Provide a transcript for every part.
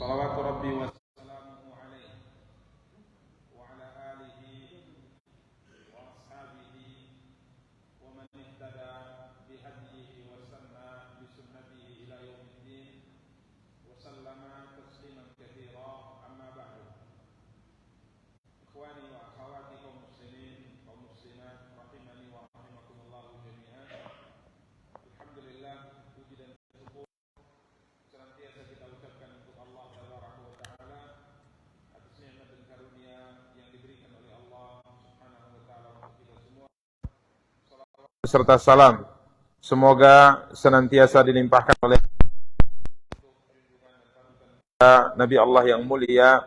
صلوات ربي وسلامه عليه وعلى آله وأصحابه ومن اهتدى بهديه واستنى بسنته إلى يوم الدين وسلم تسليما كثيرا. أما بعد، إخواني وأخواتي kaum muslimin kaum muslimat rahimani wa rahimakumullah jami'an. Alhamdulillah, puji dan syukur senantiasa kita ucapkan untuk Allah Tabaraka wa Ta'ala atas nikmat dan karunia yang diberikan oleh Allah Subhanahu wa Ta'ala untuk kita semua. Salawat serta salam semoga senantiasa dilimpahkan oleh Nabi Allah yang mulia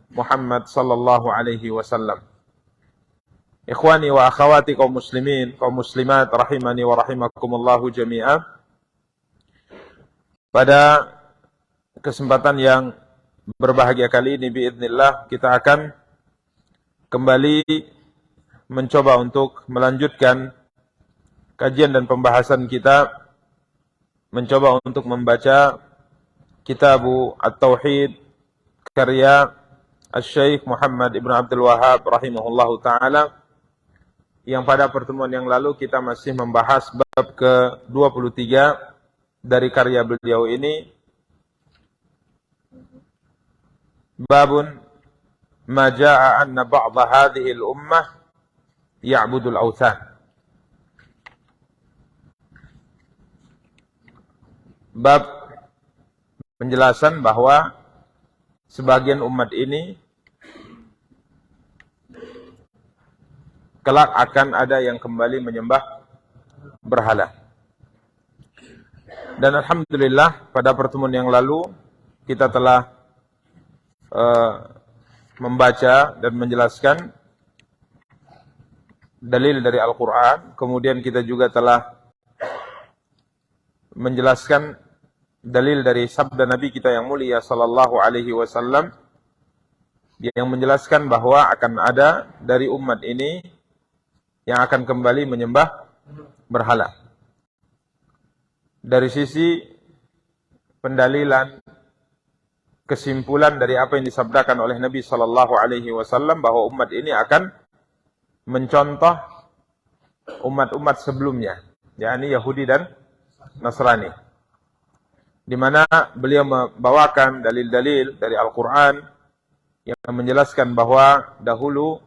Muhammad sallallahu alaihi wasallam. Ikhwani wa akhawati kaum muslimin, kaum muslimat rahimani wa rahimakumullahu jami'ah. Pada kesempatan yang berbahagia kali ini biidznillah kita akan kembali mencoba untuk melanjutkan kajian dan pembahasan kita, mencoba untuk membaca Kitabu At-Tauhid karya Asy-Syaikh Muhammad Ibn Abdul Wahhab rahimahullahu ta'ala, yang pada pertemuan yang lalu kita masih membahas bab ke-23 dari karya beliau ini, babun ma jaa'a anna ba'dha hadhihi al-ummah ya'budul awthan. Bab penjelasan bahwa sebagian umat ini kelak akan ada yang kembali menyembah berhala. Dan alhamdulillah pada pertemuan yang lalu kita telah membaca dan menjelaskan dalil dari Al-Quran. Kemudian kita juga telah menjelaskan dalil dari sabda Nabi kita yang mulia sallallahu alaihi wasallam yang menjelaskan bahwa akan ada dari umat ini yang akan kembali menyembah berhala. Dari sisi pendalilan, kesimpulan dari apa yang disabdakan oleh Nabi sallallahu alaihi wasallam bahwa umat ini akan mencontoh umat-umat sebelumnya, yakni Yahudi dan Nasrani, di mana beliau membawakan dalil-dalil dari Al-Quran yang menjelaskan bahwa dahulu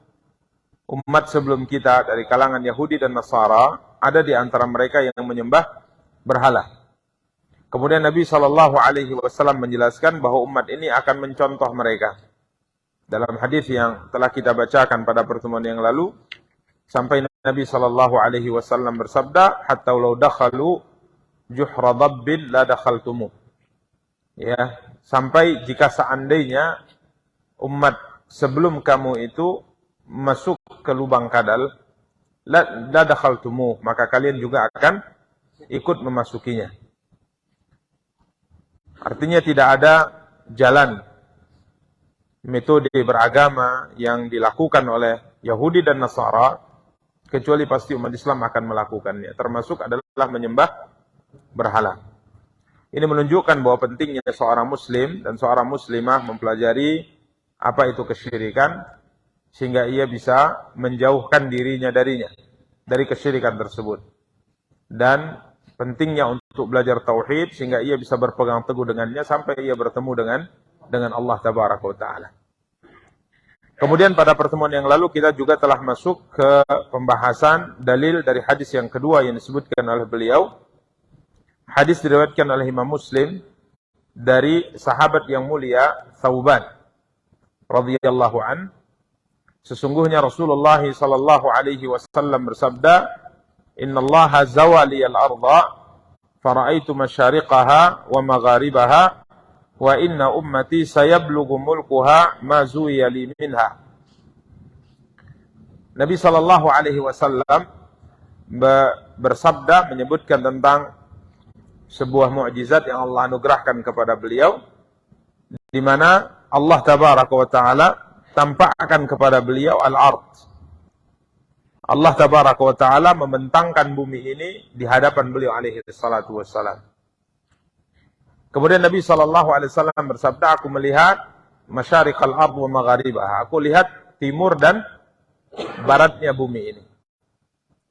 umat sebelum kita dari kalangan Yahudi dan Nasara ada di antara mereka yang menyembah berhala. Kemudian Nabi SAW menjelaskan bahwa umat ini akan mencontoh mereka. Dalam hadis yang telah kita bacakan pada pertemuan yang lalu, sampai Nabi SAW bersabda, hatta law dakhalu juhra dabbin la dakhaltumuh. Ya, sampai jika seandainya umat sebelum kamu itu masuk ke lubang kadal, la dakhaltumuh, maka kalian juga akan ikut memasukinya. Artinya tidak ada jalan metode beragama yang dilakukan oleh Yahudi dan Nasara kecuali pasti umat Islam akan melakukannya, termasuk adalah menyembah berhala. Ini menunjukkan bahwa pentingnya seorang muslim dan seorang muslimah mempelajari apa itu kesyirikan, sehingga ia bisa menjauhkan dirinya dari kesyirikan tersebut. Dan pentingnya untuk belajar tauhid sehingga ia bisa berpegang teguh dengannya sampai ia bertemu dengan Allah Tabaraka wa Ta'ala. Kemudian pada pertemuan yang lalu kita juga telah masuk ke pembahasan dalil dari hadis yang kedua yang disebutkan oleh beliau. Hadis diriwayatkan oleh Imam Muslim dari sahabat yang mulia Thauban radhiyallahu an. Sesungguhnya Rasulullah sallallahu alaihi wasallam bersabda, "Innallaha zawali al-ardha fara'aitu masyariqaha wa magharibaha wa inna ummati sayablughu mulkuha ma zuwiya li minha." Nabi sallallahu alaihi wasallam bersabda menyebutkan tentang sebuah mukjizat yang Allah anugerahkan kepada beliau, di mana Allah Tabaraka wa Ta'ala tampakkan kepada beliau al-ard. Allah Tabaraka wa Ta'ala membentangkan bumi ini di hadapan beliau alaihi salatu wassalam. Kemudian Nabi SAW bersabda, aku melihat masyariqal ardh wa magharibaha. Aku lihat timur dan baratnya bumi ini.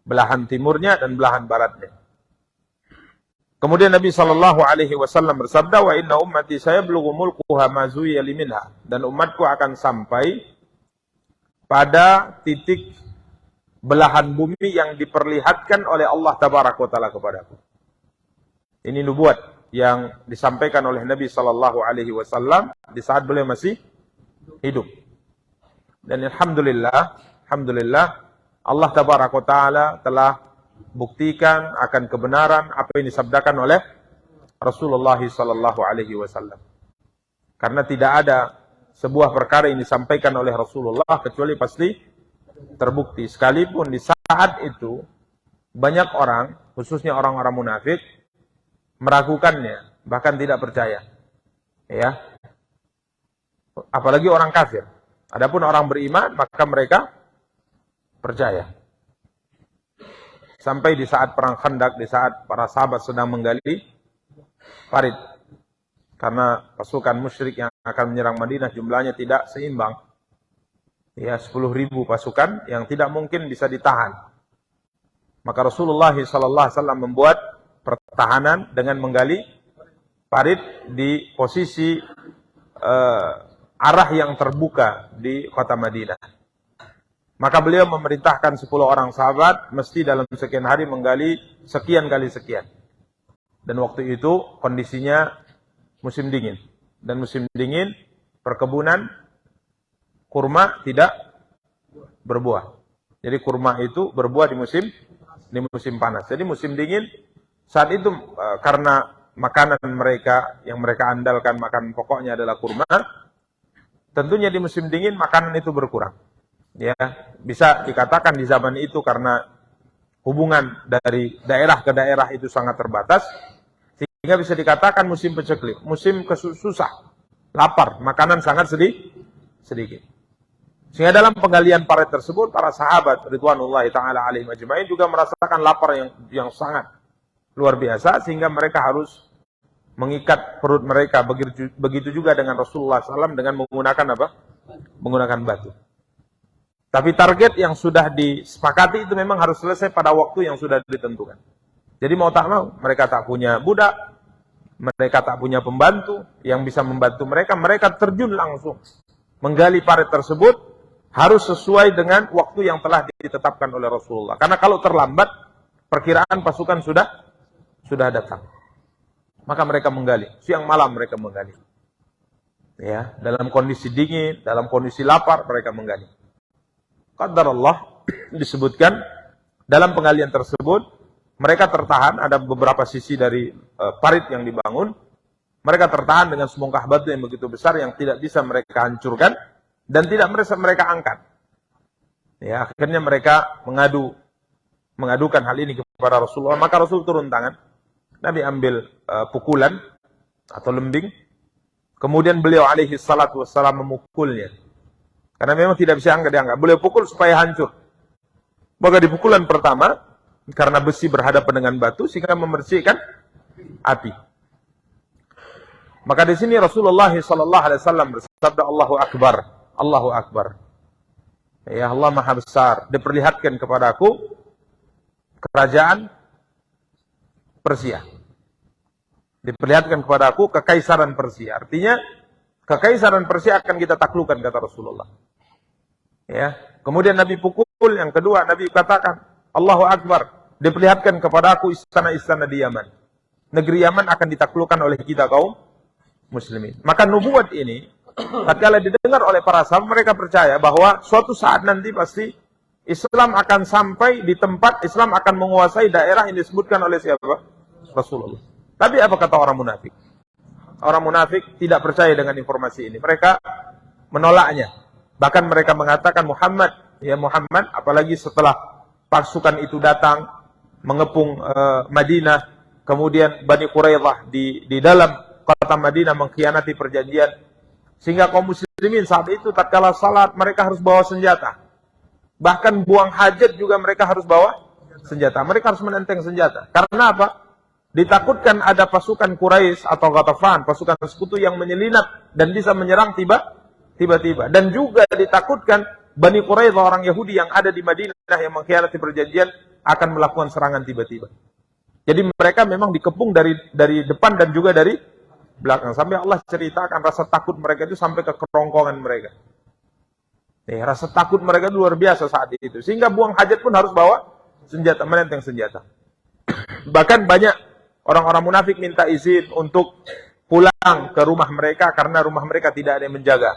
Belahan timurnya dan belahan baratnya. Kemudian Nabi SAW bersabda, wa inna ummati sayablughu mulkuha ma zuwiya li minha. Dan umatku akan sampai pada titik belahan bumi yang diperlihatkan oleh Allah Tabaraka wa Ta'ala kepadaku. Ini nubuat yang disampaikan oleh Nabi SAW di saat beliau masih hidup. Dan alhamdulillah Allah Tabaraka wa Ta'ala telah buktikan akan kebenaran apa yang disabdakan oleh Rasulullah SAW. Karena tidak ada sebuah perkara yang disampaikan oleh Rasulullah kecuali pasti terbukti. Sekalipun di saat itu banyak orang, khususnya orang-orang munafik, meragukannya, bahkan tidak percaya. Ya. Apalagi orang kafir. Adapun orang beriman, maka mereka percaya. Sampai di saat perang Khandaq, di saat para sahabat sedang menggali parit. Karena pasukan musyrik yang akan menyerang Madinah jumlahnya tidak seimbang. Ya, 10.000 pasukan yang tidak mungkin bisa ditahan. Maka Rasulullah SAW membuat pertahanan dengan menggali parit di posisi arah yang terbuka di kota Madinah. Maka beliau memerintahkan 10 orang sahabat mesti dalam sekian hari menggali sekian kali sekian. Dan waktu itu kondisinya musim dingin. Dan musim dingin perkebunan kurma tidak berbuah. Jadi kurma itu berbuah di musim panas. Jadi musim dingin saat itu karena makanan mereka yang mereka andalkan, makanan pokoknya adalah kurma, tentunya di musim dingin makanan itu berkurang. Ya, bisa dikatakan di zaman itu karena hubungan dari daerah ke daerah itu sangat terbatas, sehingga bisa dikatakan musim paceklik, musim susah, lapar, makanan sangat sedikit. Sehingga dalam penggalian parit tersebut para sahabat ridwanullahi taala alaihim ajmain juga merasakan lapar yang sangat luar biasa, sehingga mereka harus mengikat perut mereka. Begitu juga dengan Rasulullah SAW dengan menggunakan apa? Menggunakan batu. Tapi target yang sudah disepakati itu memang harus selesai pada waktu yang sudah ditentukan. Jadi mau tak mau, mereka tak punya budak, mereka tak punya pembantu yang bisa membantu mereka. Mereka terjun langsung menggali parit tersebut harus sesuai dengan waktu yang telah ditetapkan oleh Rasulullah. Karena kalau terlambat, perkiraan pasukan sudah datang. Maka mereka menggali. Siang malam mereka menggali. Ya, dalam kondisi dingin, dalam kondisi lapar mereka menggali. Qadarullah disebutkan dalam penggalian tersebut mereka tertahan, ada beberapa sisi dari parit yang dibangun. Mereka tertahan dengan sebongkah batu yang begitu besar yang tidak bisa mereka hancurkan dan tidak mereka angkat. Ya, akhirnya mereka mengadukan hal ini kepada Rasulullah. Maka Rasul turun tangan. Nabi ambil pukulan atau lembing. Kemudian beliau alaihi salatu wassalam memukulnya. Karena memang tidak bisa dianggap. Beliau pukul supaya hancur. Maka di pukulan pertama, karena besi berhadapan dengan batu, sehingga membersihkan api. Maka di sini Rasulullah SAW bersabda, Allahu Akbar, Allahu Akbar. Ya Allah Maha Besar. Diperlihatkan kepadaku kerajaan Persia. Diperlihatkan kepada aku kekaisaran Persia. Artinya kekaisaran Persia akan kita taklukkan, kata Rasulullah. Ya. Kemudian Nabi pukul, yang kedua Nabi katakan Allahu Akbar. Diperlihatkan kepada aku istana-istana di Yaman. Negeri Yaman akan ditaklukkan oleh kita kaum muslimin. Maka nubuat ini tatkala didengar oleh para sahabat, mereka percaya bahwa suatu saat nanti pasti Islam akan sampai di tempat, Islam akan menguasai daerah yang disebutkan oleh siapa? Rasulullah. Tapi apa kata orang munafik? Orang munafik tidak percaya dengan informasi ini. Mereka menolaknya. Bahkan mereka mengatakan Muhammad, ya Muhammad, apalagi setelah pasukan itu datang mengepung Madinah, kemudian Bani Quraidah di dalam kota Madinah mengkhianati perjanjian, sehingga kaum muslimin saat itu tatkala salat mereka harus bawa senjata. Bahkan buang hajat juga mereka harus bawa senjata. Mereka harus menenteng senjata. Karena apa? Ditakutkan ada pasukan Quraisy atau Ghatafan, pasukan sekutu yang menyelinap dan bisa menyerang tiba-tiba. Dan juga ditakutkan Bani Quraisyah, orang Yahudi yang ada di Madinah yang mengkhianati perjanjian, akan melakukan serangan tiba-tiba. Jadi mereka memang dikepung dari depan dan juga dari belakang. Sampai Allah ceritakan rasa takut mereka itu sampai ke kerongkongan mereka. Rasa takut mereka itu luar biasa saat itu. Sehingga buang hajat pun harus bawa senjata, menenteng senjata. Bahkan banyak orang-orang munafik minta izin untuk pulang ke rumah mereka karena rumah mereka tidak ada yang menjaga.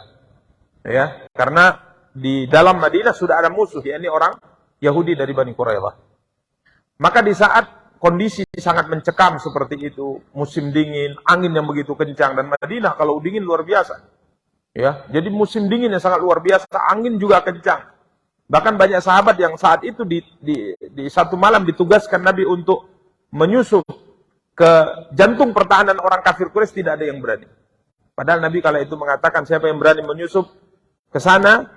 Ya, karena di dalam Madinah sudah ada musuh, yakni orang Yahudi dari Bani Quraisyah. Maka di saat kondisi sangat mencekam seperti itu, musim dingin, angin yang begitu kencang, dan Madinah kalau dingin luar biasa. Ya, jadi musim dingin yang sangat luar biasa, angin juga kencang. Bahkan banyak sahabat yang saat itu di satu malam ditugaskan Nabi untuk menyusup ke jantung pertahanan orang kafir Quraisy, tidak ada yang berani. Padahal Nabi kala itu mengatakan, siapa yang berani menyusup ke sana,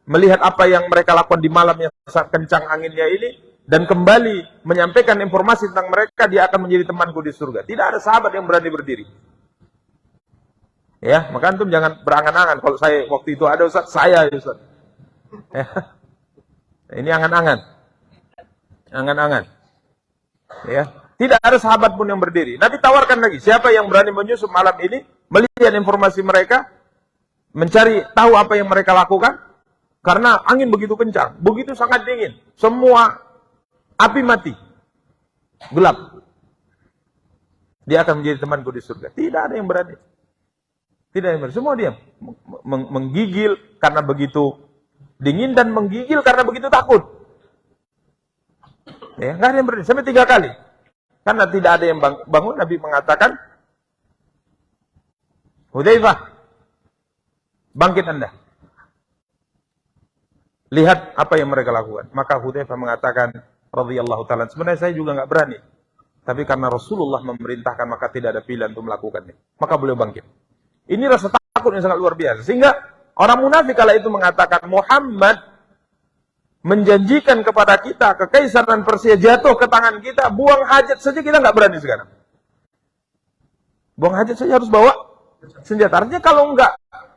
melihat apa yang mereka lakukan di malam yang sangat kencang anginnya ini, dan kembali menyampaikan informasi tentang mereka, dia akan menjadi temanku di surga. Tidak ada sahabat yang berani berdiri. Ya, maka antum jangan berangan-angan. Kalau saya waktu itu ada Ustaz, saya Ustaz. Ya. Ini angan-angan. Angan-angan. Ya. Tidak ada sahabat pun yang berdiri. Nabi tawarkan lagi, siapa yang berani menyusup malam ini, melihat informasi mereka, mencari tahu apa yang mereka lakukan, karena angin begitu kencang, begitu sangat dingin, semua api mati, gelap. Dia akan menjadi temanku di surga. Tidak ada yang berani. Tidak ada yang berani. Semua diam, menggigil karena begitu dingin dan menggigil karena begitu takut. Ya, nggak ada yang berani. Sampai 3 kali. Karena tidak ada yang bangun, Nabi mengatakan, Hudzaifah, bangkit Anda. Lihat apa yang mereka lakukan. Maka Hudzaifah mengatakan, radhiyallahu ta'ala, sebenarnya saya juga nggak berani. Tapi karena Rasulullah memerintahkan, maka tidak ada pilihan untuk melakukannya. Maka beliau bangkit. Ini rasa takut yang sangat luar biasa. Sehingga orang munafik kala itu mengatakan, Muhammad menjanjikan kepada kita kekaisaran Persia jatuh ke tangan kita, buang hajat saja kita nggak berani sekarang. Buang hajat saja harus bawa senjata. Artinya kalau nggak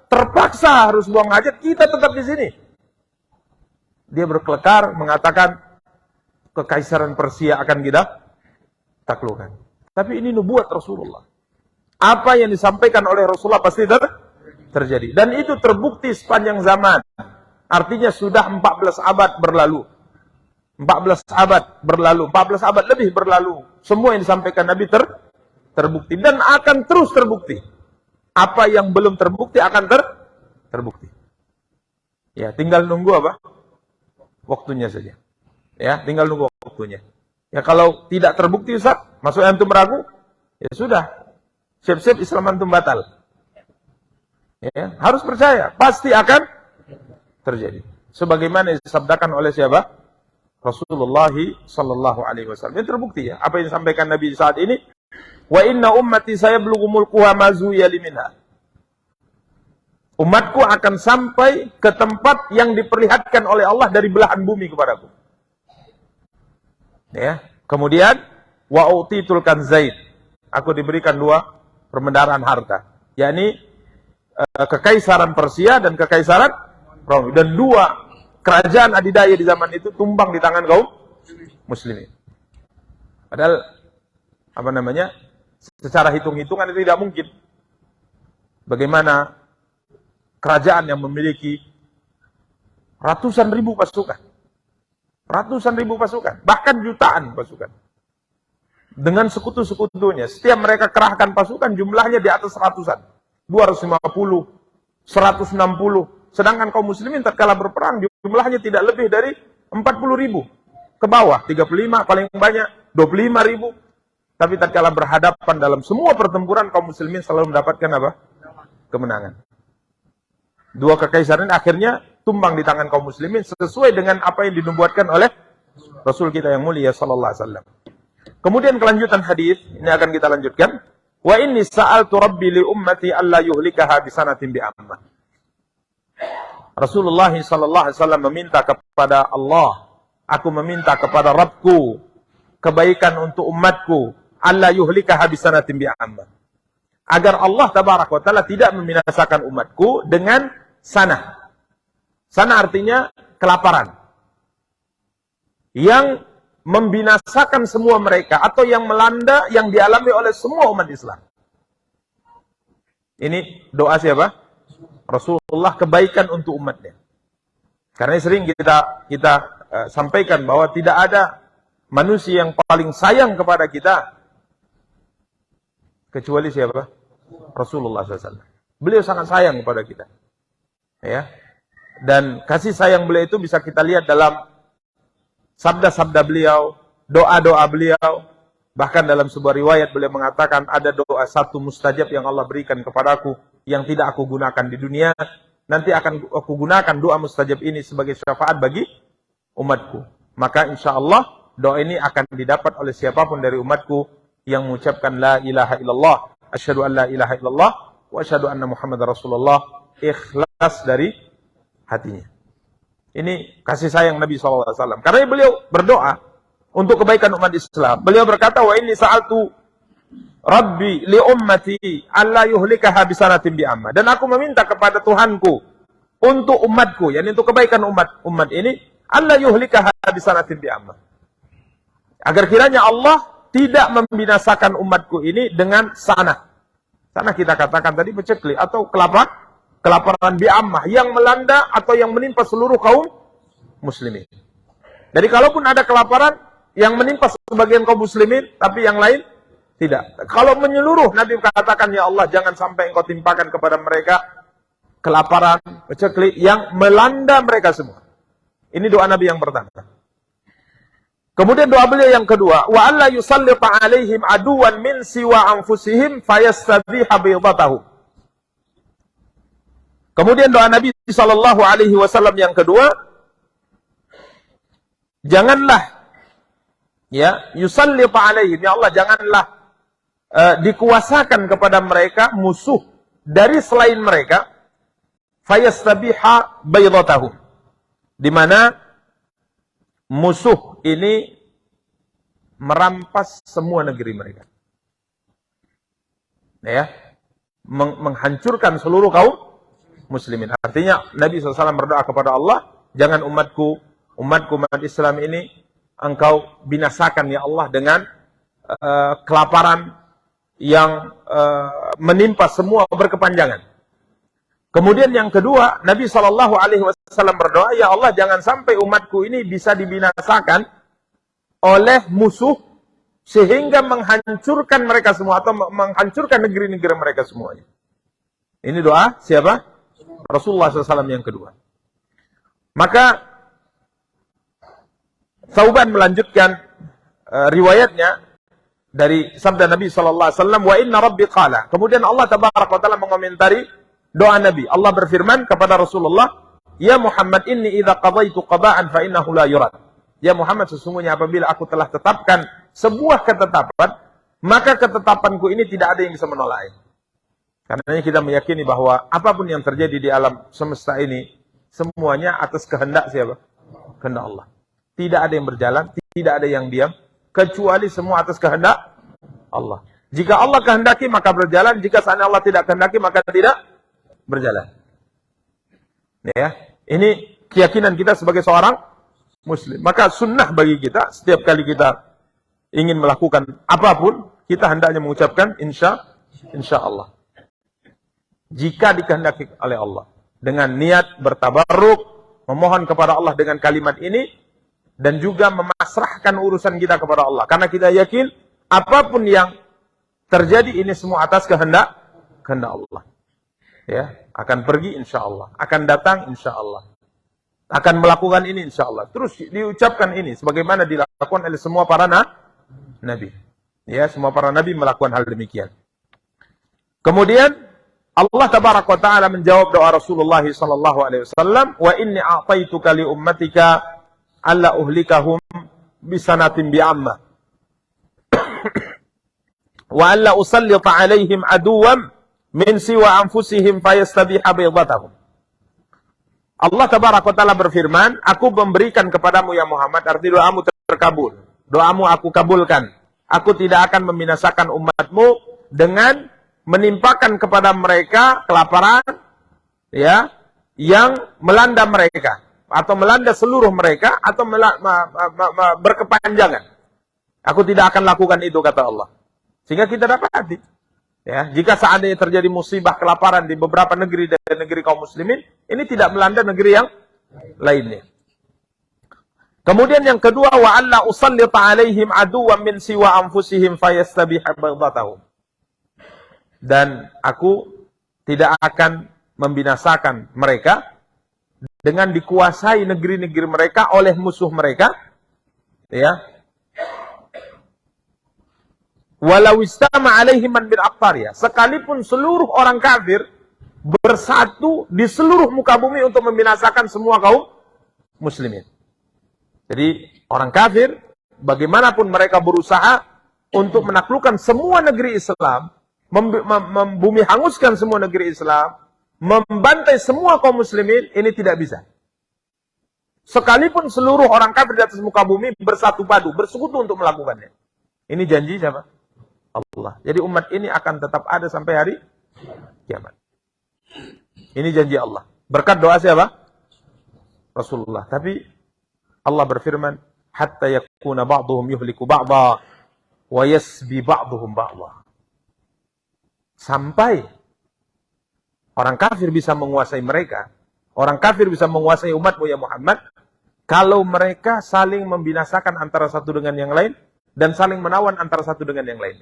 terpaksa harus buang hajat, kita tetap di sini. Dia berkelekar mengatakan kekaisaran Persia akan kita taklukkan. Tapi ini nubuat Rasulullah. Apa yang disampaikan oleh Rasulullah pasti terjadi. Dan itu terbukti sepanjang zaman. Artinya sudah 14 abad berlalu. 14 abad berlalu. 14 abad lebih berlalu. Semua yang disampaikan Nabi terbukti. Dan akan terus terbukti. Apa yang belum terbukti akan terbukti. Ya, tinggal nunggu apa? Waktunya saja. Ya, tinggal nunggu waktunya. Ya, kalau tidak terbukti Ustaz, masuk antum ragu, ya sudah. Siap-siap Islam antum batal. Ya, harus percaya, pasti akan terjadi. Sebagaimana disabdakan oleh siapa? Rasulullah sallallahu alaihi wasallam. Ini terbukti ya, apa yang disampaikan Nabi saat ini. Wa inna ummati sayablughu mulkuha ma zuya liminha. Umatku akan sampai ke tempat yang diperlihatkan oleh Allah dari belahan bumi kepadaku. Ya, kemudian wa utitul kanzain. Aku diberikan 2 perbendaharaan harta, yakni kekaisaran Persia dan kekaisaran Romawi, dan 2 kerajaan adidaya di zaman itu tumbang di tangan kaum muslimin. Padahal apa namanya? Secara hitung-hitungan itu tidak mungkin. Bagaimana kerajaan yang memiliki ratusan ribu pasukan, bahkan jutaan pasukan, dengan sekutu-sekutunya, setiap mereka kerahkan pasukan jumlahnya di atas ratusan, 250, 160, sedangkan kaum muslimin tatkala berperang jumlahnya tidak lebih dari 40.000 ke bawah, 35 paling banyak 25.000. Tapi tatkala berhadapan dalam semua pertempuran, kaum muslimin selalu mendapatkan apa? Kemenangan. 2 kekaisaran akhirnya tumbang di tangan kaum muslimin sesuai dengan apa yang dinubuatkan oleh Rasul kita yang mulia sallallahu alaihi wasallam. Kemudian kelanjutan hadis ini akan kita lanjutkan. Wa inni sa'altu rabbi li ummati alla yuhlikaha bisanatin bi'amma. Rasulullah sallallahu alaihi wasallam meminta kepada Allah, aku meminta kepada Rabbku kebaikan untuk umatku alla yuhlikaha bisanatin bi'amma. Agar Allah tabaraka wa taala tidak membinasakan umatku dengan sanah. Sanah artinya kelaparan. Yang membinasakan semua mereka atau yang melanda yang dialami oleh semua umat Islam. Ini doa siapa? Rasulullah, kebaikan untuk umatnya. Karena sering kita sampaikan bahwa tidak ada manusia yang paling sayang kepada kita kecuali siapa? Rasulullah SAW. Beliau sangat sayang kepada kita. Ya. Dan kasih sayang beliau itu bisa kita lihat dalam sabda-sabda beliau, doa-doa beliau. Bahkan dalam sebuah riwayat beliau mengatakan, ada doa satu mustajab yang Allah berikan kepadaku, yang tidak aku gunakan di dunia. Nanti akan aku gunakan doa mustajab ini sebagai syafaat bagi umatku. Maka insya Allah doa ini akan didapat oleh siapapun dari umatku yang mengucapkan la ilaha illallah, asyhadu an la ilaha illallah, wa asyhadu anna Muhammad Rasulullah, ikhlas dari hatinya. Ini kasih sayang Nabi SAW. Karena beliau berdoa untuk kebaikan umat Islam. Beliau berkata, wa inni sa'altu Rabbi li ummati alla yuhlikaha bisanatin bi'amma. Dan aku meminta kepada Tuhanku untuk umatku, yakni untuk kebaikan umat ini, alla yuhlikaha bisanatin bi'amma. Agar kiranya Allah tidak membinasakan umatku ini dengan sanah. Sanah kita katakan tadi pecekli atau kelaparan bi'ammah yang melanda atau yang menimpa seluruh kaum muslimin. Jadi kalaupun ada kelaparan yang menimpa sebagian kaum muslimin, tapi yang lain tidak. Kalau menyeluruh, Nabi katakan, ya Allah, jangan sampai engkau timpakan kepada mereka kelaparan, pecekli yang melanda mereka semua. Ini doa Nabi yang pertama. Kemudian doa beliau yang kedua, wa alla yusallita alaihim aduwan min siwa anfusihim fayastabiha baydatahum. Kemudian doa Nabi SAW yang kedua, janganlah yusallita alaihim, ya Allah, janganlah dikuasakan kepada mereka musuh dari selain mereka, fayastabiha baydatahum, di mana musuh ini merampas semua negeri mereka. Ya, menghancurkan seluruh kaum muslimin. Artinya Nabi SAW berdoa kepada Allah, jangan umatku umat Islam ini engkau binasakan ya Allah dengan kelaparan yang menimpa semua berkepanjangan. Kemudian yang kedua, Nabi SAW berdoa, ya Allah, jangan sampai umatku ini bisa dibinasakan oleh musuh sehingga menghancurkan mereka semua atau menghancurkan negeri-negeri mereka semuanya. Ini doa siapa? Rasulullah SAW yang kedua. Maka Thauban melanjutkan riwayatnya dari sabda Nabi SAW, wa inna rabbi qala. Kemudian Allah tabaraka wa ta'ala mengomentari doa Nabi. Allah berfirman kepada Rasulullah, ya Muhammad, inni idza qadaitu qada'an fa innahu la yurad. Ya Muhammad, sesungguhnya apabila aku telah tetapkan sebuah ketetapan, maka ketetapanku ini tidak ada yang bisa menolaknya. Karena kita meyakini bahwa apapun yang terjadi di alam semesta ini, semuanya atas kehendak siapa? Kehendak Allah. Tidak ada yang berjalan, tidak ada yang diam, kecuali semua atas kehendak Allah. Jika Allah kehendaki maka berjalan, jika seandainya Allah tidak kehendaki maka tidak berjalan. Ya, ini keyakinan kita sebagai seorang muslim. Maka sunnah bagi kita, setiap kali kita ingin melakukan apapun, kita hendaknya mengucapkan insya Allah. Jika dikehendaki oleh Allah, dengan niat bertabarruk, memohon kepada Allah dengan kalimat ini, dan juga memasrahkan urusan kita kepada Allah. Karena kita yakin apapun yang terjadi ini semua atas kehendak Allah. Ya, akan pergi insya Allah, akan datang insya Allah, akan melakukan ini insya Allah. Terus diucapkan ini sebagaimana dilakukan oleh semua para nabi. Ya, semua para nabi melakukan hal demikian. Kemudian Allah tabaraka wa ta'ala menjawab doa Rasulullah SAW, wa inni a'taituka li ummatika alla uhlikahum bisanatin bi'amma wa alla usallita alaihim aduwam min siwa anfusihim fayastabiha baydatahum. Allah tabaraka wa ta'ala berfirman, aku memberikan kepadamu ya Muhammad, arti doamu terkabul, doamu aku kabulkan, aku tidak akan membinasakan umatmu dengan menimpakan kepada mereka kelaparan, ya, yang melanda mereka atau melanda seluruh mereka atau berkepanjangan. Aku tidak akan lakukan itu, kata Allah. Sehingga kita dapati, ya, jika seandainya terjadi musibah kelaparan di beberapa negeri dan negeri kaum muslimin, ini tidak melanda negeri yang lainnya. Kemudian yang kedua, wa alla usallita alaihim aduwwan min siwa anfusihim fayastabiha baghdhatahum. Dan aku tidak akan membinasakan mereka dengan dikuasai negeri-negeri mereka oleh musuh mereka, ya. Walau istama alaihim man bil aqtariyah, sekalipun seluruh orang kafir bersatu di seluruh muka bumi untuk membinasakan semua kaum muslimin. Jadi orang kafir, bagaimanapun mereka berusaha untuk menaklukkan semua negeri Islam, membumi hanguskan semua negeri Islam, membantai semua kaum muslimin, ini tidak bisa. Sekalipun seluruh orang kafir di atas muka bumi bersatu padu, bersekutu untuk melakukannya. Ini janji siapa? Allah. Jadi umat ini akan tetap ada sampai hari kiamat. Ini janji Allah. Berkat doa siapa? Rasulullah. Tapi Allah berfirman, hatta yakuna ba'duhum yuhliku ba'dha wa yasbi ba'duhum ba'dha. Sampai orang kafir bisa menguasai mereka, orang kafir bisa menguasai umatmu ya Muhammad, kalau mereka saling membinasakan antara satu dengan yang lain dan saling menawan antara satu dengan yang lain.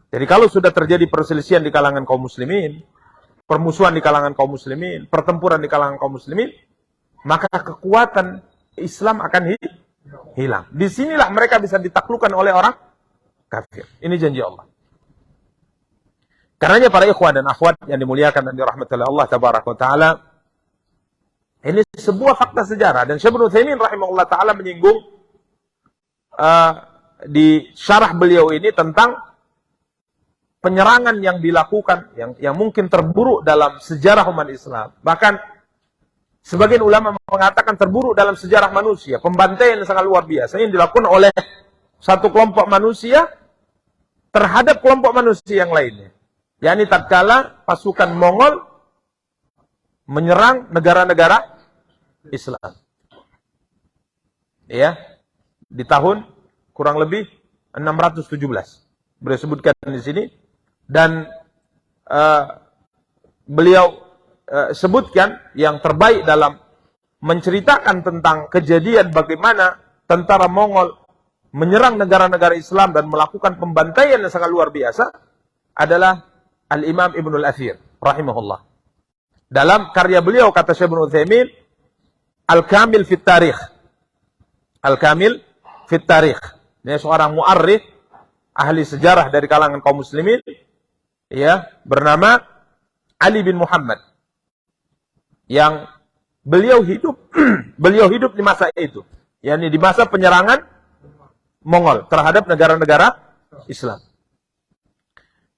Jadi kalau sudah terjadi perselisihan di kalangan kaum muslimin, permusuhan di kalangan kaum muslimin, pertempuran di kalangan kaum muslimin, maka kekuatan Islam akan hilang. Disinilah mereka bisa ditaklukkan oleh orang kafir. Ini janji Allah. Karenanya para ikhwan dan akhwat yang dimuliakan dan dirahmati oleh Allah tabaraka wa taala, ini sebuah fakta sejarah. Dan Syekh Ibnu Utsaimin rahimahullah taala menyinggung di syarah beliau ini tentang penyerangan yang dilakukan yang mungkin terburuk dalam sejarah umat Islam. Bahkan sebagian ulama mengatakan terburuk dalam sejarah manusia. Pembantaian yang sangat luar biasa yang dilakukan oleh satu kelompok manusia terhadap kelompok manusia yang lainnya. yakni tatkala pasukan Mongol menyerang negara-negara Islam. Ya, di tahun kurang lebih 617. Beliau sebutkan di sini dan beliau sebutkan yang terbaik dalam menceritakan tentang kejadian bagaimana tentara Mongol menyerang negara-negara Islam dan melakukan pembantaian yang sangat luar biasa adalah Al-Imam Ibnul Athir rahimahullah. Dalam karya beliau kata Syekh Ibnu Utsaimin, Al-Kamil fit Tarikh. Al-Kamil fit Tarikh. Dia seorang mu'arrikh, ahli sejarah dari kalangan kaum muslimin, ya, bernama Ali bin Muhammad. Yang beliau hidup di masa itu, yakni di masa penyerangan Mongol terhadap negara-negara Islam.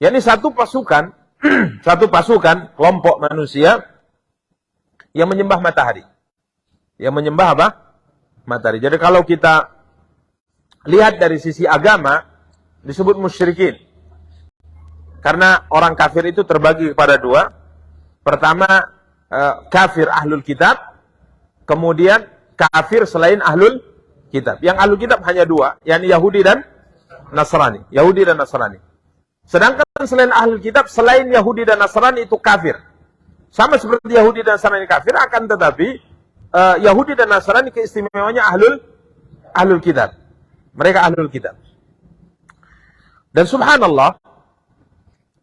Yakni satu pasukan kelompok manusia yang menyembah matahari. Yang menyembah apa? Matahari. Jadi kalau kita lihat dari sisi agama disebut musyrikin. Karena orang kafir itu terbagi kepada dua. Pertama kafir ahlul kitab, kemudian kafir selain ahlul kitab. Yang ahlul kitab hanya dua, yakni Yahudi dan Nasrani. Yahudi dan Nasrani. Sedangkan selain ahlul kitab, selain Yahudi dan Nasrani itu kafir. Sama seperti Yahudi dan Nasrani kafir, akan tetapi Yahudi dan Nasrani keistimewaannya ahlul kitab. Mereka ahlul kitab. Dan subhanallah,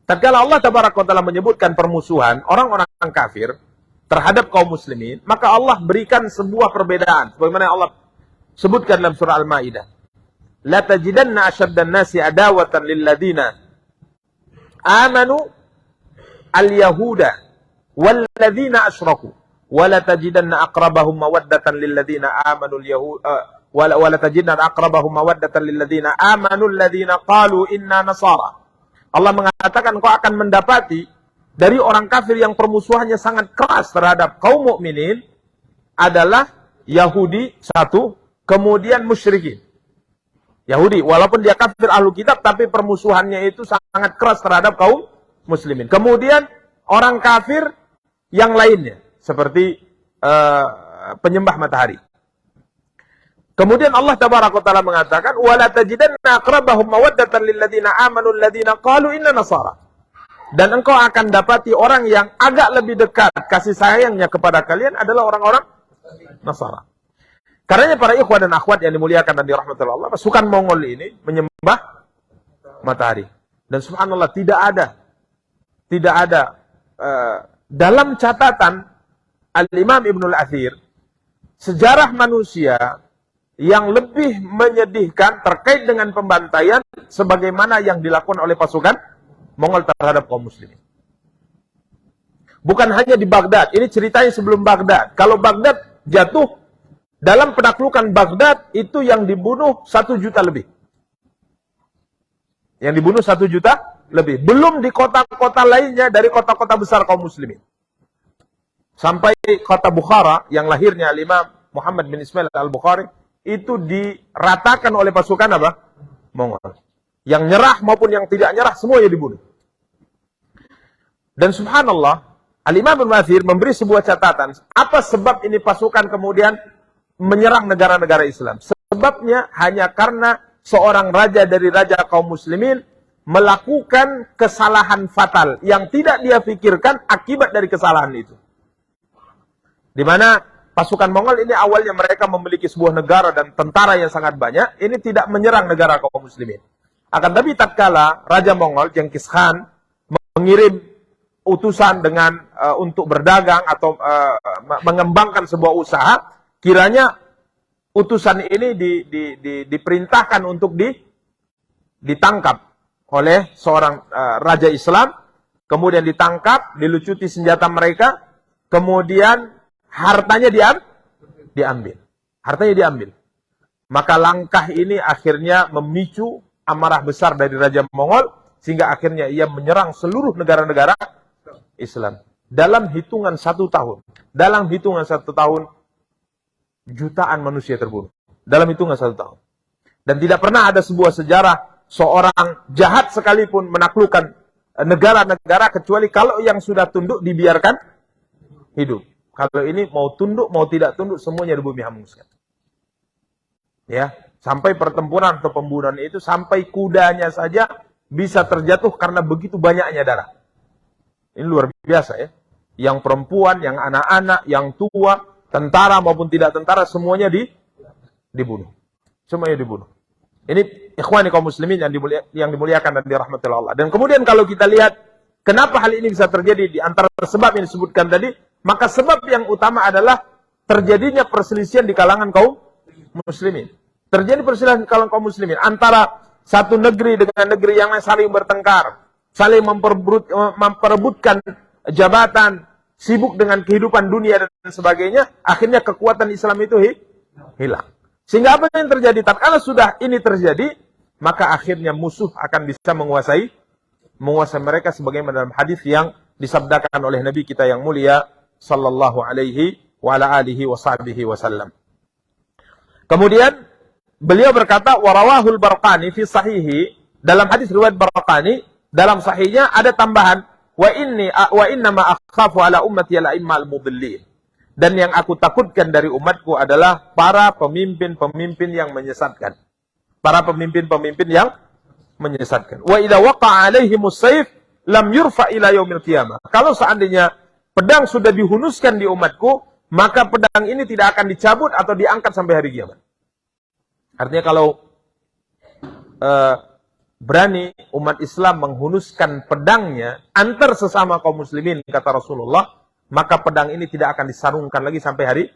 tatkala Allah tabaraka wa taala menyebutkan permusuhan orang-orang kafir terhadap kaum muslimin, maka Allah berikan sebuah perbedaan. Sebagaimana Allah sebutkan dalam surah Al-Maidah. La tajidanna ashaddan nasi adawatan lil ladina amanu al-yahuda wal ladzina asyraku wa la tajidanna aqrabahum mawaddatan lil ladzina amanu al-yahud wa la tajidanna aqrabahum mawaddatan lil ladzina amanu alladzina qalu inna nasara. Allah mengatakan kau akan mendapati dari orang kafir yang permusuhannya sangat keras terhadap kaum mukminin adalah Yahudi satu, kemudian musyrikin. Yahudi. Walaupun dia kafir ahlu kitab, tapi permusuhannya itu sangat keras terhadap kaum muslimin. Kemudian orang kafir yang lainnya, seperti penyembah matahari. Kemudian Allah Tabaraka wa Ta'ala mengatakan, "Wala tajidanna aqrabahum mawaddatan lil ladzina amanu alladziina qalu inna nasara." Dan engkau akan dapati orang yang agak lebih dekat kasih sayangnya kepada kalian adalah orang-orang Nasara. Karenanya para ikhwan dan akhwat yang dimuliakan dan dirahmati Allah, pasukan Mongol ini menyembah matahari. Dan subhanallah tidak ada dalam catatan Al-Imam Ibnul Athir sejarah manusia yang lebih menyedihkan terkait dengan pembantaian sebagaimana yang dilakukan oleh pasukan Mongol terhadap kaum muslimin. Bukan hanya di Baghdad, ini ceritanya sebelum Baghdad. Kalau Baghdad jatuh, dalam penaklukan Baghdad itu yang dibunuh 1 juta lebih. Yang dibunuh 1 juta lebih. Belum di kota-kota lainnya dari kota-kota besar kaum muslimin. Sampai kota Bukhara yang lahirnya Imam Muhammad bin Ismail al-Bukhari itu diratakan oleh pasukan apa? Mongol. Yang nyerah maupun yang tidak nyerah semuanya dibunuh. Dan subhanallah, Al-Imam Ibnu Athir memberi sebuah catatan. Apa sebab ini pasukan kemudian menyerang negara-negara Islam? Sebabnya hanya karena seorang raja dari raja kaum muslimin melakukan kesalahan fatal yang tidak dia pikirkan akibat dari kesalahan itu. Di mana pasukan Mongol ini awalnya mereka memiliki sebuah negara dan tentara yang sangat banyak, ini tidak menyerang negara kaum muslimin. Akan tapi tatkala Raja Mongol, Genghis Khan, mengirim utusan dengan untuk berdagang atau mengembangkan sebuah usaha, kiranya utusan ini diperintahkan untuk ditangkap oleh seorang raja Islam, kemudian ditangkap, dilucuti senjata mereka, kemudian hartanya diambil. Hartanya diambil. Maka langkah ini akhirnya memicu amarah besar dari Raja Mongol, sehingga akhirnya ia menyerang seluruh negara-negara Islam. Dalam hitungan 1 tahun. Dalam hitungan 1 tahun, jutaan manusia terbunuh. Dalam hitungan 1 tahun. Dan tidak pernah ada sebuah sejarah seorang jahat sekalipun menaklukkan negara-negara, kecuali kalau yang sudah tunduk dibiarkan hidup. Kalau ini mau tunduk, mau tidak tunduk, semuanya di bumi hanguskan. Ya, sampai pertempuran atau pembunuhan itu, sampai kudanya saja bisa terjatuh karena begitu banyaknya darah. Ini luar biasa ya. Yang perempuan, yang anak-anak, yang tua, tentara maupun tidak tentara, semuanya dibunuh. Semuanya dibunuh. Ini ikhwani kaum muslimin yang dimuliakan dan dirahmati Allah. Dan kemudian kalau kita lihat, kenapa hal ini bisa terjadi di antara sebab yang disebutkan tadi, maka sebab yang utama adalah terjadinya perselisihan di kalangan kaum muslimin. Terjadi perselisihan di kalangan kaum muslimin antara satu negeri dengan negeri yang lain, saling bertengkar, saling memperebutkan jabatan, sibuk dengan kehidupan dunia dan sebagainya. Akhirnya kekuatan Islam itu hilang. Sehingga apa yang terjadi? Tatkala sudah ini terjadi, maka akhirnya musuh akan bisa menguasai mereka, sebagaimana dalam hadis yang disabdakan oleh Nabi kita yang mulia sallallahu alaihi wa ala alihi wa sahbihi wasallam. Kemudian beliau berkata, warawahul Barqani fi sahihi, dalam hadis riwayat Barqani dalam sahihnya ada tambahan, wa inna ma akhafu ala ummati al-a'imma al-mudillin. Dan yang aku takutkan dari umatku adalah para pemimpin-pemimpin yang menyesatkan. Para pemimpin-pemimpin yang menyesatkan. Wa idza waqa'a 'alaihimus sayf lam yurfa ila yaumil qiyamah. Kalau seandainya pedang sudah dihunuskan di umatku, maka pedang ini tidak akan dicabut atau diangkat sampai hari kiamat. Artinya kalau berani umat Islam menghunuskan pedangnya antar sesama kaum muslimin, kata Rasulullah, maka pedang ini tidak akan disarungkan lagi sampai hari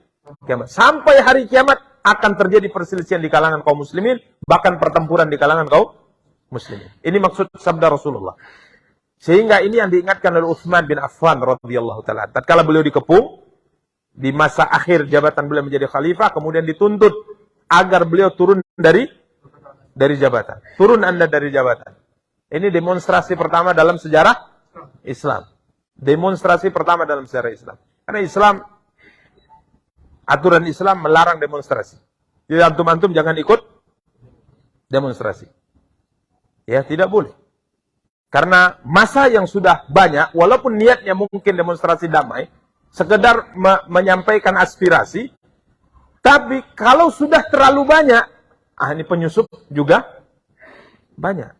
kiamat. Sampai hari kiamat akan terjadi perselisihan di kalangan kaum muslimin, bahkan pertempuran di kalangan kaum muslimin. Ini maksud sabda Rasulullah. Sehingga ini yang diingatkan oleh Utsman bin Affan radhiyallahu taala. Tatkala beliau dikepung di masa akhir jabatan beliau menjadi khalifah, kemudian dituntut agar beliau turun dari jabatan. Turun Anda dari jabatan. Ini demonstrasi pertama dalam sejarah Islam. Demonstrasi pertama dalam sejarah Islam. Karena Islam, aturan Islam melarang demonstrasi. Jadi antum-antum jangan ikut demonstrasi. Ya, tidak boleh. Karena masa yang sudah banyak, walaupun niatnya mungkin demonstrasi damai, sekedar menyampaikan aspirasi, tapi kalau sudah terlalu banyak, ini penyusup juga banyak.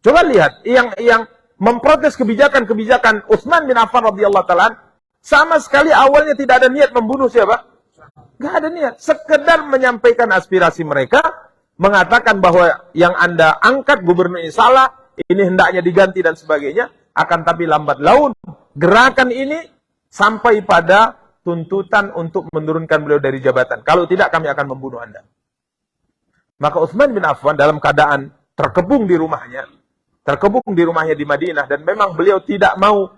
Coba lihat, yang memprotes kebijakan-kebijakan Utsman bin Affan radhiyallahu ta'ala, sama sekali awalnya tidak ada niat membunuh siapa? Gak ada niat. Sekedar menyampaikan aspirasi mereka, mengatakan bahwa yang Anda angkat gubernur ini salah, ini hendaknya diganti dan sebagainya, akan tapi lambat laun gerakan ini sampai pada tuntutan untuk menurunkan beliau dari jabatan. Kalau tidak, kami akan membunuh Anda. Maka Utsman bin Affan dalam keadaan terkepung di rumahnya di Madinah, dan memang beliau tidak mau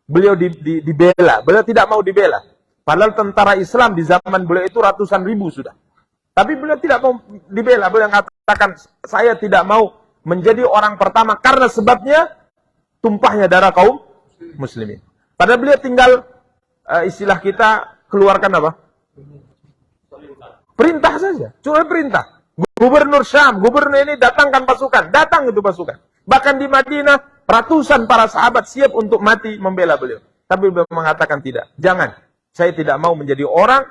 dibela. Beliau tidak mau dibela. Padahal tentara Islam di zaman beliau itu ratusan ribu sudah. Tapi beliau tidak mau dibela. Beliau mengatakan, saya tidak mau menjadi orang pertama karena sebabnya tumpahnya darah kaum muslimin. Padahal beliau tinggal istilah kita keluarkan apa? Perintah saja. Cuma perintah. Gubernur Syam, gubernur ini datangkan pasukan. Datang itu pasukan. Bahkan di Madinah, ratusan para sahabat siap untuk mati membela beliau. Tapi beliau mengatakan tidak. Jangan. Saya tidak mau menjadi orang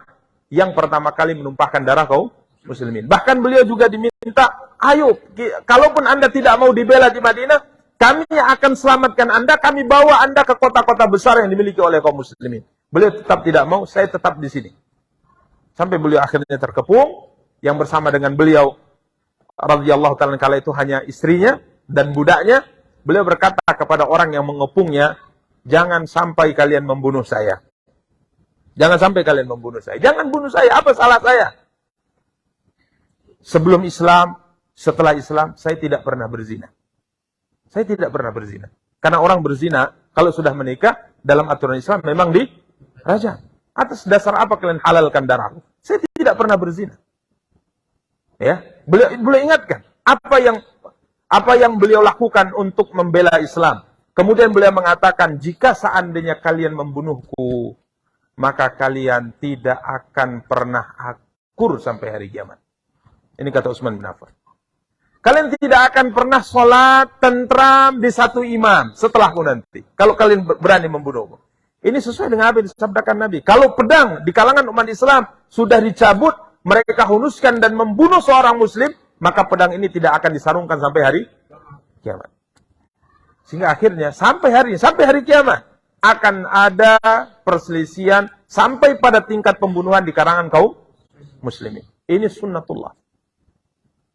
yang pertama kali menumpahkan darah kaum muslimin. Bahkan beliau juga diminta, ayo, kalaupun Anda tidak mau dibela di Madinah, kami akan selamatkan Anda, kami bawa Anda ke kota-kota besar yang dimiliki oleh kaum muslimin. Beliau tetap tidak mau, saya tetap di sini. Sampai beliau akhirnya terkepung, yang bersama dengan beliau, radhiyallahu ta'ala kala itu hanya istrinya dan budaknya. Beliau berkata kepada orang yang mengepungnya, jangan sampai kalian membunuh saya. Jangan sampai kalian membunuh saya. Jangan bunuh saya, apa salah saya? Sebelum Islam, setelah Islam, saya tidak pernah berzina. Saya tidak pernah berzina. Karena orang berzina, kalau sudah menikah, dalam aturan Islam memang dirajam. Atas dasar apa kalian halalkan darahku? Saya tidak pernah berzina. Ya, beliau ingatkan apa yang beliau lakukan untuk membela Islam. Kemudian beliau mengatakan, jika seandainya kalian membunuhku, maka kalian tidak akan pernah akur sampai hari kiamat. Ini kata Utsman bin Affan. Kalian tidak akan pernah sholat tentram di satu imam setelahku nanti. Kalau kalian berani membunuhku. Ini sesuai dengan apa yang disabdakan Nabi. Kalau pedang di kalangan umat Islam sudah dicabut, mereka hunuskan dan membunuh seorang muslim, maka pedang ini tidak akan disarungkan sampai hari kiamat. Sehingga akhirnya sampai hari kiamat akan ada perselisihan sampai pada tingkat pembunuhan di kalangan kaum muslimin. Ini sunnatullah.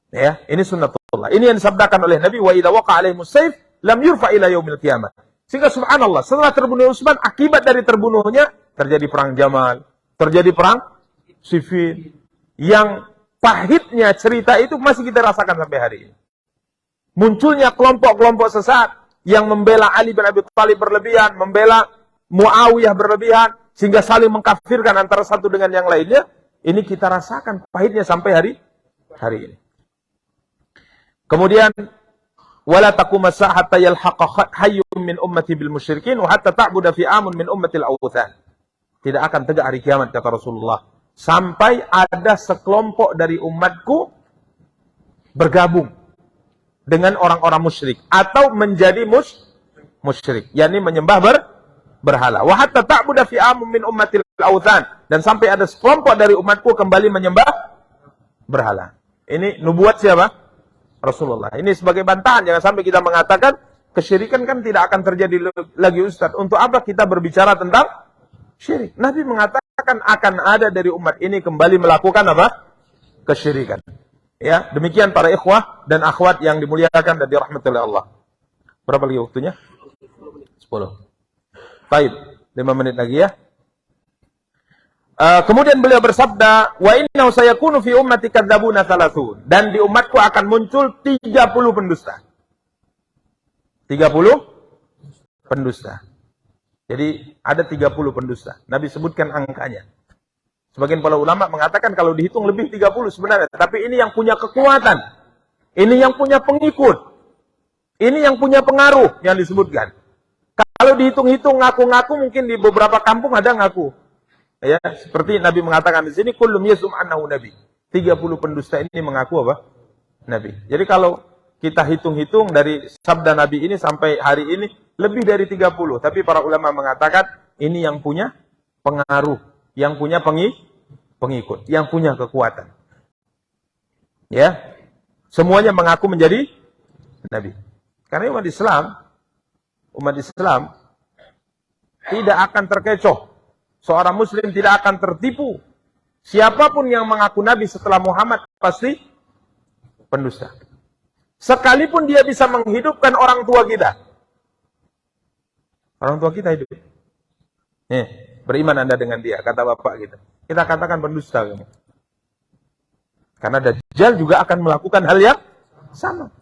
Ya, ini sunnatullah. Ini yang disabdakan oleh Nabi, wa idza waqa'a 'alaihimus sayf lam yurfa ila yaumil qiyamah. Sehingga subhanallah, setelah terbunuh Utsman, akibat dari terbunuhnya terjadi perang Jamal, terjadi perang Siffin. Yang pahitnya cerita itu masih kita rasakan sampai hari ini. Munculnya kelompok-kelompok sesat yang membela Ali bin Abi Thalib berlebihan, membela Muawiyah berlebihan, sehingga saling mengkafirkan antara satu dengan yang lainnya. Ini kita rasakan pahitnya sampai hari ini. Kemudian, wala taquma sa'ata yalhaqa hayyun min ummati bil musyrikin wa hatta ta'budu fi amun min ummatil awthan. Tidak akan tegak hari kiamat, kata Rasulullah, sampai ada sekelompok dari umatku bergabung dengan orang-orang musyrik atau menjadi musyrik, yakni menyembah berhala. Wa hatta ta'budu fi amun min ummatil awthan, dan sampai ada sekelompok dari umatku kembali menyembah berhala. Ini nubuat siapa? Rasulullah. Ini sebagai bantahan, jangan sampai kita mengatakan kesyirikan kan tidak akan terjadi lagi, Ustaz. Untuk apa kita berbicara tentang syirik? Nabi mengatakan akan ada dari umat ini kembali melakukan apa? Kesyirikan. Ya, demikian para ikhwah dan akhwat yang dimuliakan dan dirahmati oleh Allah. Berapa lagi waktunya? 10. Baik, 5 menit lagi ya. Kemudian beliau bersabda, wa innahu sayakunu fi ummati kadzabuna thalathun, dan di umatku akan muncul 30 pendusta. 30 pendusta. Jadi ada 30 pendusta. Nabi sebutkan angkanya. Sebagian para ulama mengatakan kalau dihitung lebih 30 sebenarnya, tapi ini yang punya kekuatan. Ini yang punya pengikut. Ini yang punya pengaruh yang disebutkan. Kalau dihitung-hitung ngaku-ngaku mungkin di beberapa kampung ada ngaku. Ya, seperti Nabi mengatakan di sini, kullum yasum annahu nabi. 30 pendusta ini mengaku apa? Nabi. Jadi kalau kita hitung-hitung dari sabda Nabi ini sampai hari ini lebih dari 30. Tapi para ulama mengatakan ini yang punya pengaruh, yang punya pengikut, yang punya kekuatan. Ya, semuanya mengaku menjadi Nabi. Karena umat Islam tidak akan terkecoh. Seorang Muslim tidak akan tertipu. Siapapun yang mengaku Nabi setelah Muhammad pasti pendusta. Sekalipun dia bisa menghidupkan orang tua kita. Orang tua kita hidup. Beriman Anda dengan dia, kata bapak kita. Kita katakan pendusta kamu. Karena Dajjal juga akan melakukan hal yang sama.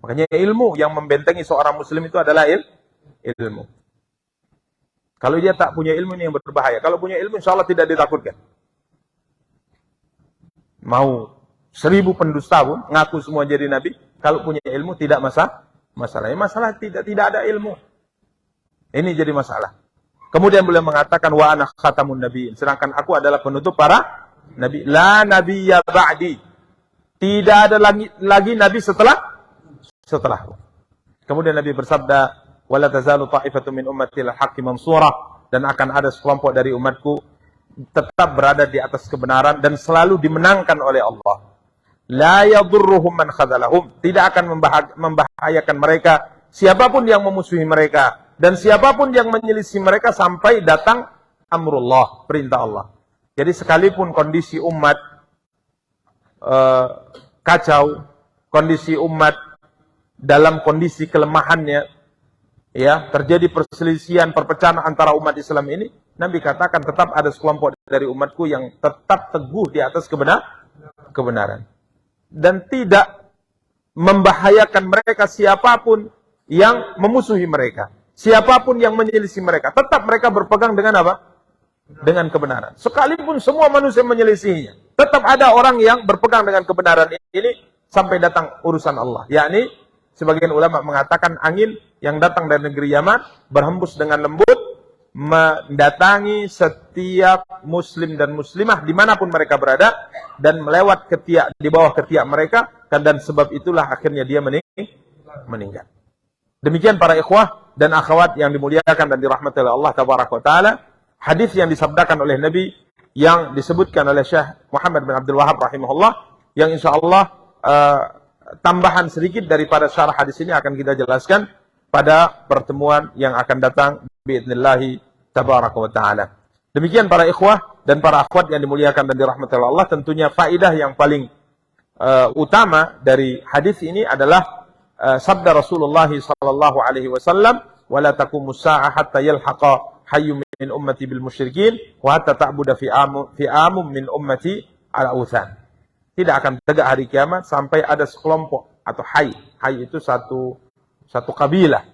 Makanya ilmu yang membentengi seorang muslim itu adalah ilmu. Kalau dia tak punya ilmu ini yang berbahaya. Kalau punya ilmu insya Allah tidak ditakutkan. Mau 1000 pendusta pun ngaku semua jadi nabi, kalau punya ilmu tidak masalah. Masalah tidak ada ilmu. Ini jadi masalah. Kemudian beliau mengatakan wa ana khatamun nabiyyin, sedangkan aku adalah penutup para nabi. La nabiyya ba'di. Tidak ada lagi nabi setelahku. Kemudian Nabi bersabda, wala tazalu ta'ifatu min ummati al-haqqi mansurah, dan akan ada sekelompok dari umatku tetap berada di atas kebenaran dan selalu dimenangkan oleh Allah. La yadurruhum man khadalahum, tidak akan membahayakan mereka siapapun yang memusuhi mereka dan siapapun yang menyelisih mereka sampai datang amrullah, perintah Allah. Jadi sekalipun kondisi umat kacau, kondisi umat dalam kondisi kelemahannya, ya, terjadi perselisihan, perpecahan antara umat Islam ini, Nabi katakan tetap ada sekelompok dari umatku yang tetap teguh di atas kebenaran. Dan tidak membahayakan mereka siapapun yang memusuhi mereka. Siapapun yang menyelisih mereka. Tetap mereka berpegang dengan apa? Dengan kebenaran. Sekalipun semua manusia menyelisihinya. Tetap ada orang yang berpegang dengan kebenaran ini sampai datang urusan Allah. Yakni, sebagian ulama mengatakan angin yang datang dari negeri Yaman berhembus dengan lembut mendatangi setiap muslim dan muslimah dimanapun mereka berada dan melewat ketiak, di bawah ketiak mereka, dan sebab itulah akhirnya dia meninggal. Demikian para ikhwah dan akhwat yang dimuliakan dan dirahmati oleh Allah tabaraka wa taala, hadis yang disabdakan oleh Nabi yang disebutkan oleh Syekh Muhammad bin Abdul Wahab rahimahullah, yang insyaallah tambahan sedikit daripada syarah hadis ini akan kita jelaskan pada pertemuan yang akan datang biidznillah tabaraka wa taala. Demikian para ikhwah dan para akhwat yang dimuliakan dan dirahmati oleh Allah, tentunya faidah yang paling utama dari hadis ini adalah sabda Rasulullah sallallahu alaihi wasallam, wala taqumus saa'ah hatta yalhaqa hayyun min ummati bil musyrikin wa hatta ta'budu fi amum min ummati ala uthan. Tidak akan tegak hari kiamat sampai ada sekelompok atau hayy itu satu kabilah,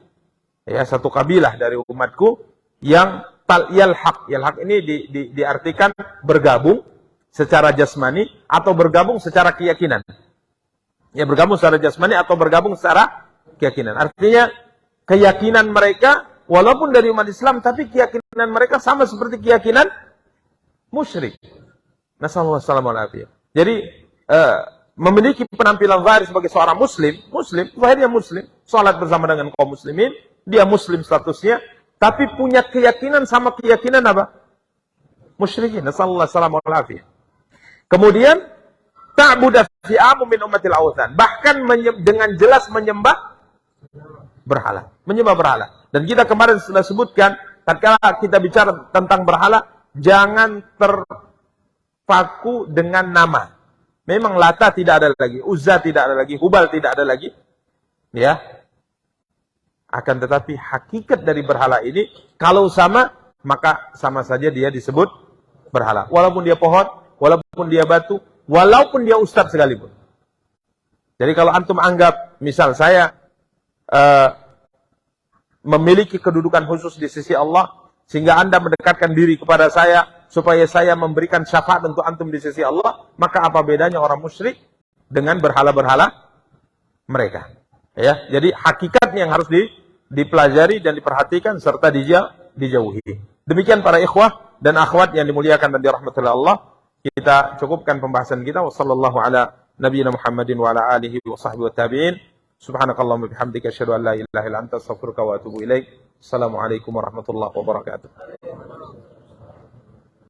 ya, satu kabilah dari umatku yang yalhaq ini diartikan bergabung secara jasmani atau bergabung secara keyakinan. Ya, bergabung secara jasmani atau bergabung secara keyakinan. Artinya keyakinan mereka walaupun dari umat Islam, tapi keyakinan mereka sama seperti keyakinan musyrik. Nasallallahu alaihi wasallam. Jadi memiliki penampilan zahir sebagai seorang muslim, zahirnya muslim, salat bersama dengan kaum muslimin, dia muslim statusnya, tapi punya keyakinan sama keyakinan apa? Musyrikin. Nasallallahu alaihi wasallam. Kemudian ta'budu fi amum min ummatil awthan, bahkan dengan jelas menyembah berhala. Dan kita kemarin sudah sebutkan, tatkala kita bicara tentang berhala, jangan terpaku dengan nama. Memang Lata tidak ada lagi, Uzza tidak ada lagi, Hubal tidak ada lagi, ya. Akan tetapi hakikat dari berhala ini, kalau sama, maka sama saja dia disebut berhala. Walaupun dia pohon, walaupun dia batu, walaupun dia ustadz sekalipun. Jadi kalau antum anggap, misal saya memiliki kedudukan khusus di sisi Allah, sehingga anda mendekatkan diri kepada saya, supaya saya memberikan syafaat untuk antum di sisi Allah, maka apa bedanya orang musyrik dengan berhala-berhala mereka? Ya, jadi hakikatnya yang harus dipelajari dan diperhatikan serta dijauhi. Demikian para ikhwah dan akhwat yang dimuliakan dan dirahmati oleh Allah, kita cukupkan pembahasan kita. Wassallallahu ala nabiyina Muhammadin wa ala alihi wa sahbihi wa tabi'in. Subhanakallahumma bihamdika asyhadu an la ilaha illa anta astaghfiruka wa atubu ilaik. Assalamualaikum warahmatullahi wabarakatuh.